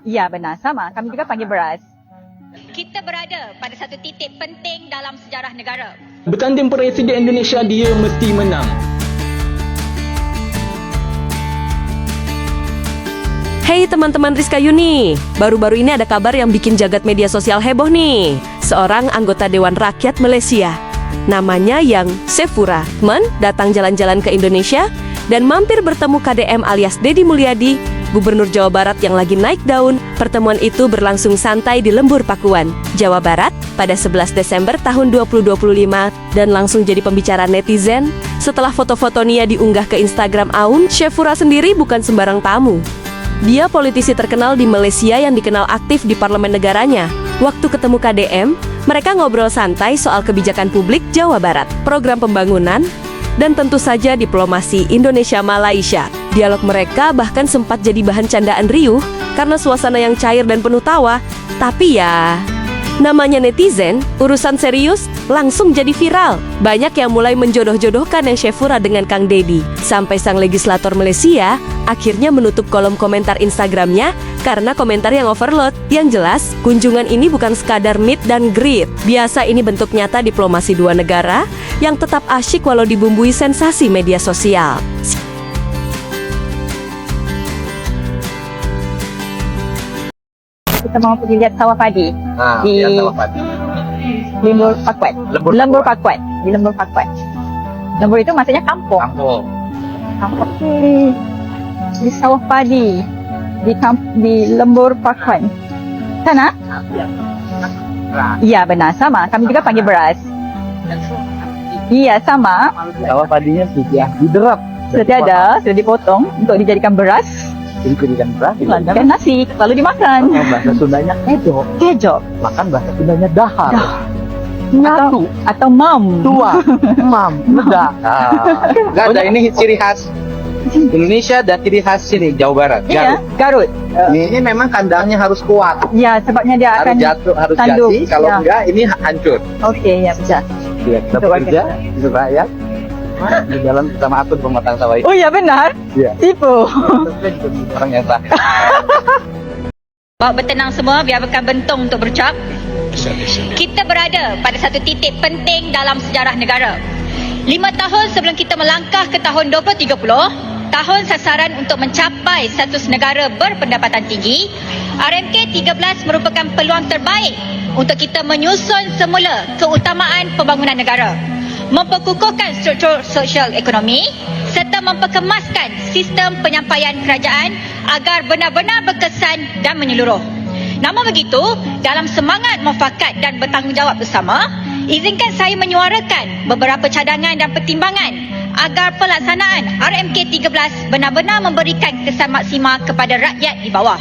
Ya, benar. Sama. Kami juga panggil beras. Kita berada pada satu titik penting dalam sejarah negara. Bertanding Presiden Indonesia, dia mesti menang. Hey teman-teman Rizka Yuni, baru-baru ini ada kabar yang bikin jagat media sosial heboh nih. Seorang anggota Dewan Rakyat Malaysia, namanya Yang Sefura, datang jalan-jalan ke Indonesia dan mampir bertemu KDM alias Deddy Mulyadi, Gubernur Jawa Barat yang lagi naik daun. Pertemuan itu berlangsung santai di Lembur Pakuan, Jawa Barat pada 11 Desember tahun 2025 dan langsung jadi pembicaraan netizen. Setelah foto-foto Nia diunggah ke Instagram Aun, Sefura sendiri bukan sembarang tamu. Dia politisi terkenal di Malaysia yang dikenal aktif di parlemen negaranya. Waktu ketemu KDM, mereka ngobrol santai soal kebijakan publik Jawa Barat, program pembangunan, dan tentu saja diplomasi Indonesia-Malaysia. Dialog mereka bahkan sempat jadi bahan candaan riuh karena suasana yang cair dan penuh tawa. Tapi ya, namanya netizen, urusan serius langsung jadi viral. Banyak yang mulai menjodoh-jodohkan Yang Sefura dengan Kang Deddy. Sampai sang legislator Malaysia akhirnya menutup kolom komentar Instagramnya karena komentar yang overload. Yang jelas, kunjungan ini bukan sekadar meet dan greet. Biasa ini bentuk nyata diplomasi dua negara yang tetap asyik walau dibumbui sensasi media sosial. Kita mau pergi lihat sawah padi di Lembur Pakuan. Lembur Pakuan. Di Lembur Pakuan. Lembur itu maksudnya kampung. Kampung di sawah padi di Lembur Pakuan. Sana? Iya, benar. Sama. Kami juga panggil beras. Iya, sama. Sawah padinya sudah diderap. Sudah ada, sudah dipotong untuk dijadikan beras. Jadi dijadikan beras, Dan nasi, lalu dimakan. bahasa Sundanya kejo. Kejo. Makan bahasa Sundanya dahar. Nyatu. Atau mam. Tua, mam, ledak. Enggak ada, ini ciri khas Indonesia dan ciri khas sini Jawa Barat. Iya, Garut. Ini memang kandangnya harus kuat, Ya, sebabnya dia akan harus jatuh, harus tanduk. jatuh. Kalau Ya. enggak, ini hancur. Oke, ya bisa. Kita Untuk bekerja untuk rakyat. Di dalam bersama akun pematang sawah itu. Oh ya benar. Iya. Tipu. Orang yang terakhir. Bawa bertenang semua, biarkan bentung untuk berucap. Kita berada pada satu titik penting dalam sejarah negara. 5 tahun sebelum kita melangkah ke tahun 2030, tahun sasaran untuk mencapai status negara berpendapatan tinggi, RMK 13 merupakan peluang terbaik untuk kita menyusun semula keutamaan pembangunan negara, memperkukuhkan struktur sosial ekonomi serta memperkemaskan sistem penyampaian kerajaan agar benar-benar berkesan dan menyeluruh. Namun begitu, dalam semangat mufakat dan bertanggungjawab bersama, izinkan saya menyuarakan beberapa cadangan dan pertimbangan agar pelaksanaan RMK 13 benar-benar memberikan kesan maksimal kepada rakyat di bawah.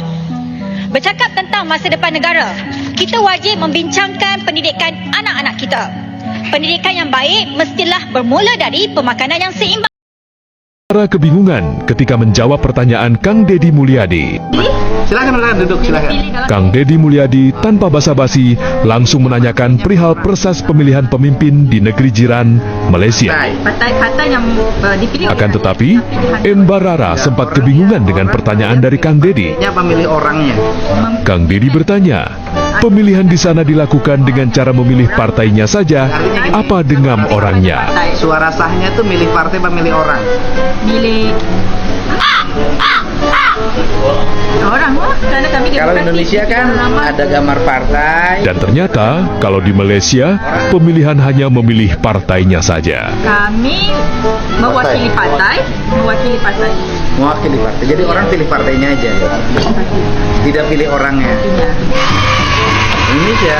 Bercakap tentang masa depan negara, kita wajib membincangkan pendidikan anak-anak kita. Pendidikan yang baik mestilah bermula dari pemakanan yang seimbang. Para kebingungan ketika menjawab pertanyaan Kang Deddy Mulyadi. Silakan duduk, silakan. Kang Deddy Mulyadi tanpa basa-basi langsung menanyakan perihal proses pemilihan pemimpin di negeri jiran Malaysia. Partai yang dipilih Akan tetapi, Emba Rara sempat kebingungan dengan pertanyaan dari Kang Deddy. Siapa milih orangnya? Kang Deddy bertanya, pemilihan di sana dilakukan dengan cara memilih partainya saja, apa dengan orangnya? Suara sahnya tuh milih partai apa milih orang? milih orang lah, karena kami Kalau Indonesia kan ada gambar partai. Dan ternyata, kalau di Malaysia, pemilihan hanya memilih partainya saja. kami mewakili partai. Mewakili partai. Jadi orang pilih partainya aja. Tidak pilih orangnya. Indonesia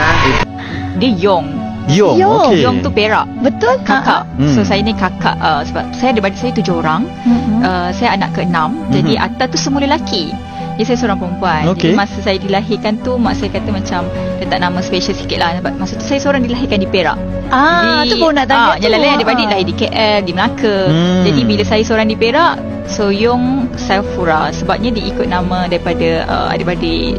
Dia Yong. Yong, okey. Yong tu Perak. Betul kakak. So saya ni kakak sebab saya ada saya 7 orang. Saya anak ke-6. Jadi atas tu semua lelaki. Jadi saya seorang perempuan. Okey. Jadi masa saya dilahirkan tu mak saya kata macam letak nama special sikit lah. Masa tu saya seorang dilahirkan di Perak. Tu baru nak tanya tu. Yang lain adik-adik lahir di KL, di Melaka. Jadi bila saya seorang di Perak, so Yong Sefura sebabnya dia ikut nama daripada adik-adik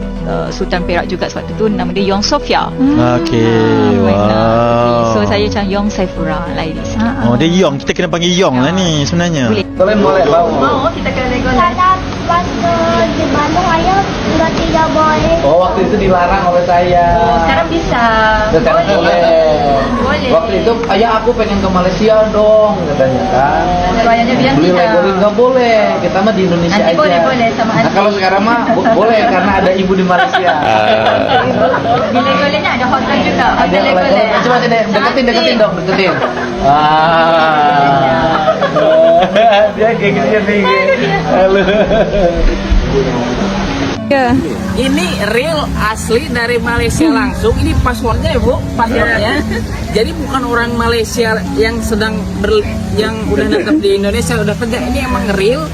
Sultan Perak juga. Sebab tu nama dia Yong Sofia. Okey. Wow. So saya macam Yong Sefura ladies. Oh, dia Yong. Kita kena panggil Yong lah ni sebenarnya. boleh bau. Mau kita kena nego. Kalau masa di Bandung ayah sudah 3 waktu itu dilarang oleh saya. Sekarang bisa. Sekarang boleh. Boleh. Waktu itu ayah aku pengen ke Malaysia dong katanya kan. Ayahnya bilang Beli tidak. library nggak boleh, kita mah di Indonesia Nanti aja. boleh sama Nah kalau sekarang mah boleh karena ada ibu di Malaysia. Di Legolandnya ada hotel juga. Ada Hotel Legoland. coba deketin dong, deketin. Dia kayak gini nih. Halo. Ini real asli dari Malaysia langsung. Ini paspornya ya Bu, paspornya. Jadi bukan orang Malaysia yang yang udah netep di Indonesia udah kerja. Ini emang real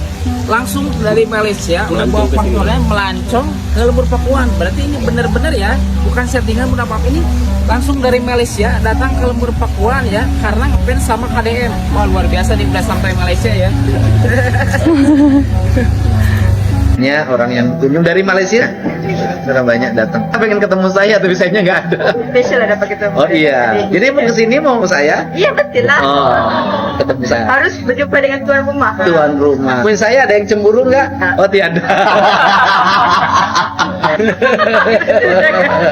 langsung dari Malaysia. Udah bawa paspornya melancong ke Lembur Pakuan. Berarti ini benar-benar ya, bukan settingan bukan apa ini. Langsung dari Malaysia datang ke Lembur Pakuan ya, karena ngefans sama KDM. Wah luar biasa nih udah sampai Malaysia ya. Orang yang kunjung dari Malaysia sudah banyak datang. Pengen ketemu saya tapi sayanya nggak ada. Spesial ada pakai ketemu. Oh iya. Jadi mau kesini mau saya? Iya betul lah. Oh, ketemu saya. Harus berjumpa dengan tuan rumah. Tuan rumah. Mungkin saya ada yang cemburu nggak? Oh tiada.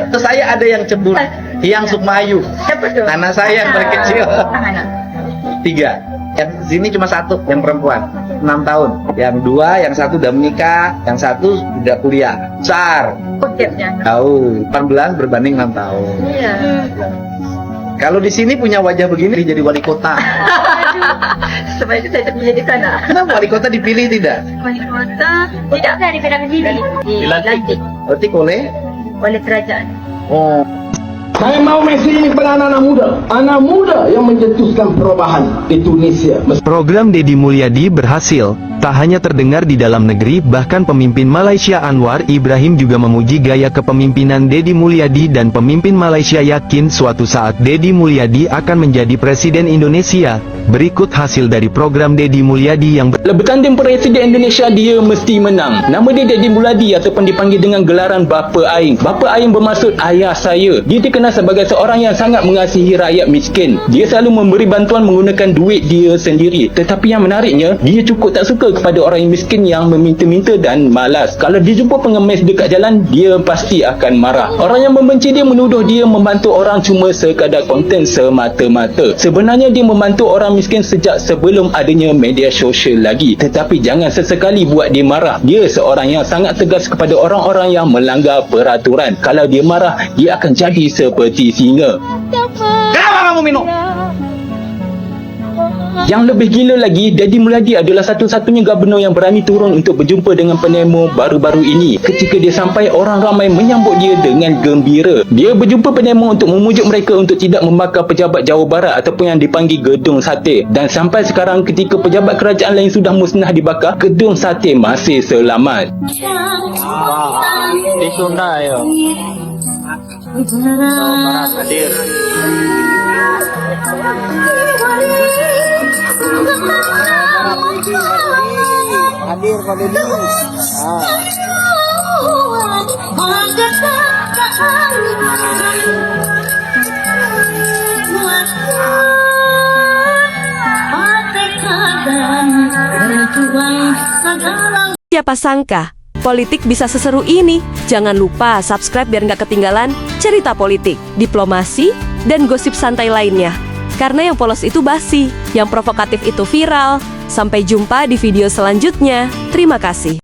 Terus saya ada yang cemburu. Yang Sukmayu. Siapa tuh? Anak saya yang paling kecil. Anak. 3. Yang sini cuma 1, yang perempuan 6 tahun. Yang 2, yang 1 udah menikah, yang 1 udah kuliah. Besar. Kutipnya. Tahu, 14 berbanding 6 tahun. Iya. Kalau di sini punya wajah begini jadi wali kota. Sebab itu saya terpilih di sana. Kenapa wali kota dipilih tidak? Wali kota tidak di Pinang Sini. Dilantik Berarti oleh kerajaan. Oh. Saya mau Messi ini pada anak muda yang mencetuskan perubahan di Tunisia. Program Deddy Mulyadi berhasil, tak hanya terdengar di dalam negeri, bahkan pemimpin Malaysia Anwar Ibrahim juga memuji gaya kepemimpinan Deddy Mulyadi dan pemimpin Malaysia yakin suatu saat Deddy Mulyadi akan menjadi Presiden Indonesia. Berikut hasil dari program Deddy Mulyadi yang Bertanding Presiden Indonesia dia mesti menang. Nama dia Deddy Mulyadi ataupun dipanggil dengan gelaran Bapa Aing. Bapa Aing bermaksud ayah saya. Dia dikenal sebagai seorang yang sangat mengasihi rakyat miskin. Dia selalu memberi bantuan menggunakan duit dia sendiri. Tetapi yang menariknya, dia cukup tak suka kepada orang yang miskin yang meminta-minta dan malas. Kalau dia jumpa pengemis dekat jalan, dia pasti akan marah. Orang yang membenci dia menuduh dia membantu orang cuma sekadar konten semata-mata. Sebenarnya dia membantu orang miskin sejak sebelum adanya media sosial lagi. Tetapi jangan sesekali buat dia marah. Dia seorang yang sangat tegas kepada orang-orang yang melanggar peraturan. Kalau dia marah, dia akan jadi seperti singa. Kenapa kamu minum? Yang lebih gila lagi, Deddy Mulyadi adalah satu-satunya gubernur yang berani turun untuk berjumpa dengan penemu baru-baru ini. Ketika dia sampai, orang ramai menyambut dia dengan gembira. Dia berjumpa penemu untuk memujuk mereka untuk tidak membakar pejabat Jawa Barat ataupun yang dipanggil Gedung Sate. Dan sampai sekarang, ketika pejabat kerajaan lain sudah musnah dibakar, Gedung Sate masih selamat. Di Sunda ya. Hadir. Hadir Pak Deddy. Siapa sangka politik bisa seseru ini? Jangan lupa subscribe biar nggak ketinggalan cerita politik, diplomasi, dan gosip santai lainnya. Karena yang polos itu basi, yang provokatif itu viral. Sampai jumpa di video selanjutnya. Terima kasih.